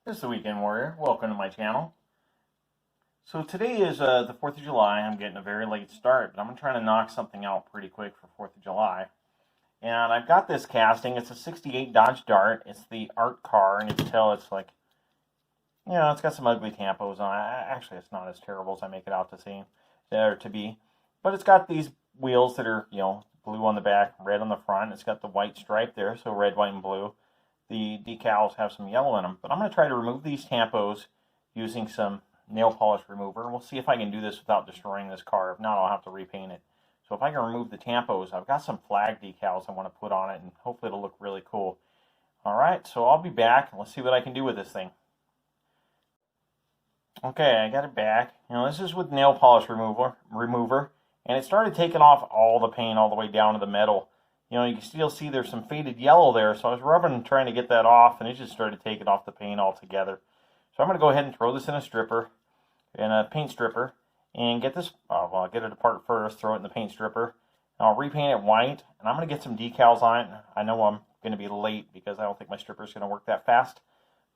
This is the Weekend Warrior. Welcome to my channel. So today is the 4th of July. I'm getting a very late start, but I'm trying to knock something out pretty quick for 4th of July. And I've got this casting. It's a 68 Dodge Dart. It's the art car, and you can tell it's like, you know, it's got some ugly tampos on it. Actually, it's not as terrible as I make it out to seem, or to be. But it's got these wheels that are, you know, blue on the back, red on the front. It's got the white stripe there, so red, white, and blue. The decals have some yellow in them, but I'm going to try to remove these tampos using some nail polish remover. We'll see if I can do this without destroying this car. If not, I'll have to repaint it. So if I can remove the tampos, I've got some flag decals I want to put on it, and hopefully it'll look really cool. Alright, so I'll be back, and let's see what I can do with this thing. Okay, I got it back. You know, this is with nail polish remover, and it started taking off all the paint all the way down to the metal. You know, you can still see there's some faded yellow there, so I was rubbing and trying to get that off, and it just started taking off the paint altogether. So I'm going to go ahead and throw this in a paint stripper, and get this, well, I'll get it apart first, throw it in the paint stripper, and I'll repaint it white, and I'm going to get some decals on it. I know I'm going to be late because I don't think my stripper is going to work that fast,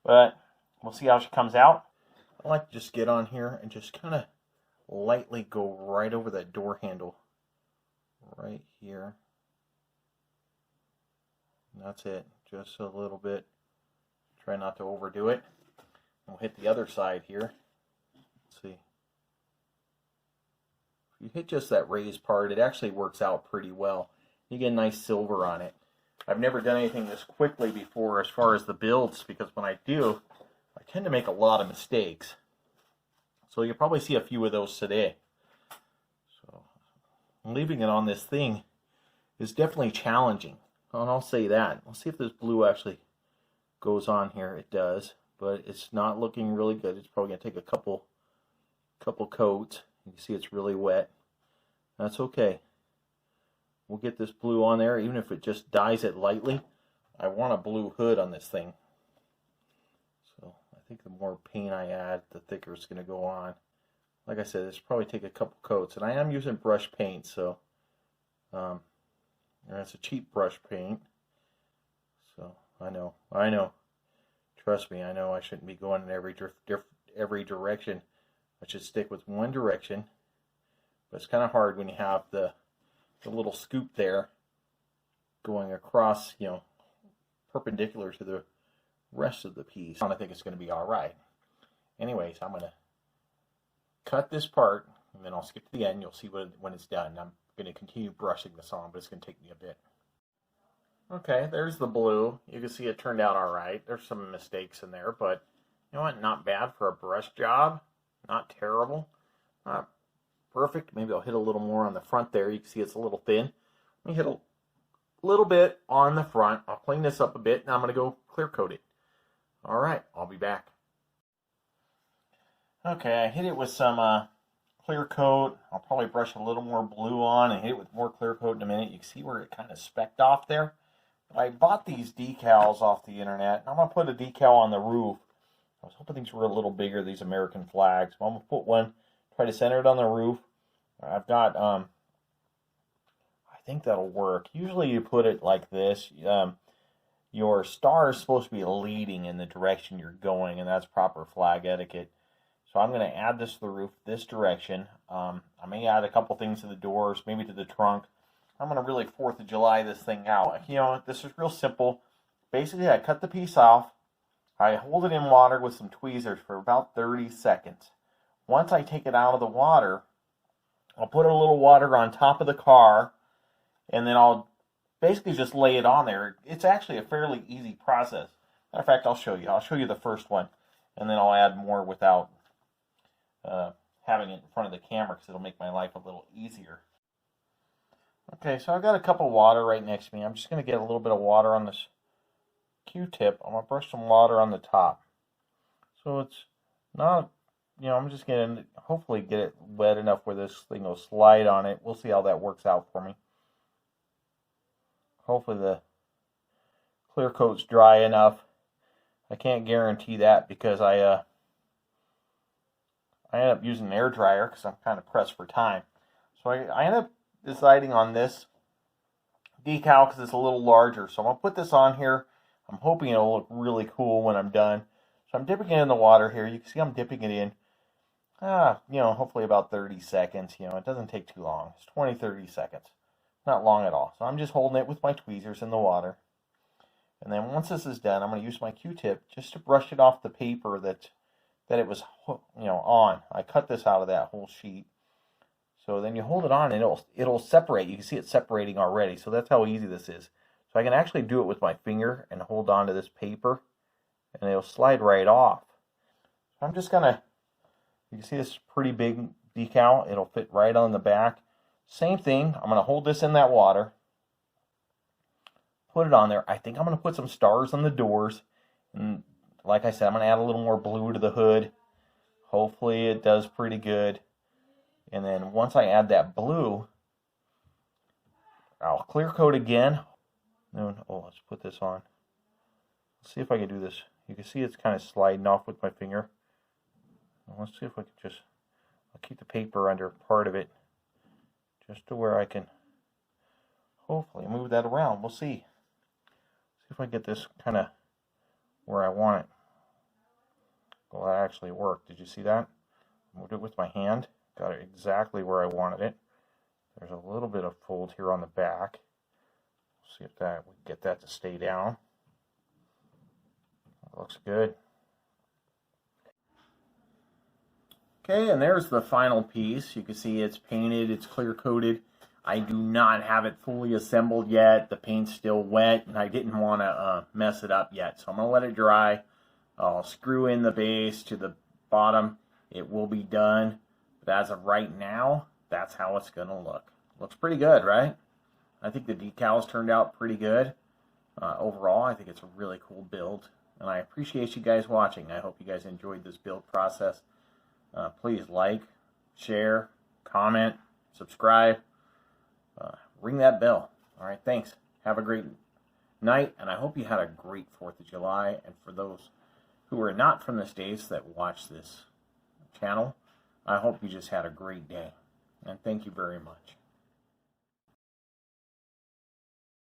but we'll see how she comes out. I like to just get on here and just kind of lightly go right over that door handle, right here. That's it, just a little bit. Try not to overdo it. We'll hit the other side here. Let's see. If you hit just that raised part, it actually works out pretty well. You get a nice silver on it. I've never done anything this quickly before as far as the builds, because when I do, I tend to make a lot of mistakes. So you'll probably see a few of those today. So leaving it on this thing is definitely challenging. And I'll say that. Let's see if this blue actually goes on here. It does, but it's not looking really good. It's probably going to take a couple coats. You can see it's really wet. That's okay. We'll get this blue on there, even if it just dyes it lightly. I want a blue hood on this thing. So I think the more paint I add, the thicker it's going to go on. Like I said, this will probably take a couple coats. And I am using brush paint, so and it's a cheap brush paint, so I know. Trust me, I know I shouldn't be going in every direction. I should stick with one direction, but it's kind of hard when you have the little scoop there going across, you know, perpendicular to the rest of the piece. I think it's going to be all right. Anyways, I'm going to cut this part, and then I'll skip to the end. You'll see when it's done. I'm going to continue brushing this on, but it's going to take me a bit. Okay, there's the blue. You can see it turned out all right. There's some mistakes in there, but you know what? Not bad for a brush job. Not terrible. Not perfect. Maybe I'll hit a little more on the front there. You can see it's a little thin. Let me hit a little bit on the front. I'll clean this up a bit, and I'm going to go clear coat it. All right, I'll be back. Okay, I hit it with some clear coat. I'll probably brush a little more blue on and hit it with more clear coat in a minute. You can see where it kind of specked off there. But I bought these decals off the internet, and I'm going to put a decal on the roof. I was hoping these were a little bigger, these American flags. But I'm going to put one, try to center it on the roof. I've got, I think that'll work. Usually you put it like this. Your star is supposed to be leading in the direction you're going, and that's proper flag etiquette. So I'm going to add this to the roof this direction. I may add a couple things to the doors, maybe to the trunk. I'm going to really 4th of July this thing out. You know, this is real simple. Basically, I cut the piece off. I hold it in water with some tweezers for about 30 seconds. Once I take it out of the water, I'll put a little water on top of the car, and then I'll basically just lay it on there. It's actually a fairly easy process. Matter of fact, I'll show you. I'll show you the first one, and then I'll add more without having it in front of the camera, because it'll make my life a little easier. Okay, so I've got a cup of water right next to me. I'm just going to get a little bit of water on this Q-tip. I'm going to brush some water on the top. So it's not, you know, I'm just going to hopefully get it wet enough where this thing will slide on it. We'll see how that works out for me. Hopefully the clear coat's dry enough. I can't guarantee that because I end up using an air dryer because I'm kind of pressed for time. So I end up deciding on this decal because it's a little larger. So I'm going to put this on here. I'm hoping it'll look really cool when I'm done. So I'm dipping it in the water here. You can see I'm dipping it in, hopefully about 30 seconds. It doesn't take too long. It's 20, 30 seconds. Not long at all. So I'm just holding it with my tweezers in the water. And then once this is done, I'm going to use my Q-tip just to brush it off the paper that it was, on. I cut this out of that whole sheet. So then you hold it on and it'll separate. You can see it separating already. So that's how easy this is. So I can actually do it with my finger and hold on to this paper, and it'll slide right off. So I'm just gonna, you can see this pretty big decal. It'll fit right on the back. Same thing, I'm gonna hold this in that water, put it on there. I think I'm gonna put some stars on the doors. And like I said, I'm gonna add a little more blue to the hood. Hopefully it does pretty good. And then once I add that blue, I'll clear coat again. Let's put this on. Let's see if I can do this. You can see it's kind of sliding off with my finger. Let's see if I can I'll keep the paper under part of it, just to where I can hopefully move that around. We'll see. See if I get this kind of where I want it. Well, that actually worked. Did you see that? Moved it with my hand. Got it exactly where I wanted it. There's a little bit of fold here on the back. See if we can get that to stay down. That looks good. Okay, and there's the final piece. You can see it's painted, it's clear coated. I do not have it fully assembled yet. The paint's still wet, and I didn't want to mess it up yet. So I'm going to let it dry. I'll screw in the base to the bottom. It will be done. But as of right now, that's how it's going to look. Looks pretty good, right? I think the decals turned out pretty good. Overall, I think it's a really cool build. And I appreciate you guys watching. I hope you guys enjoyed this build process. Please like, share, comment, subscribe, ring that bell. All right, thanks. Have a great night, and I hope you had a great 4th of July. And for those who are not from the States that watch this channel, I hope you just had a great day. And thank you very much.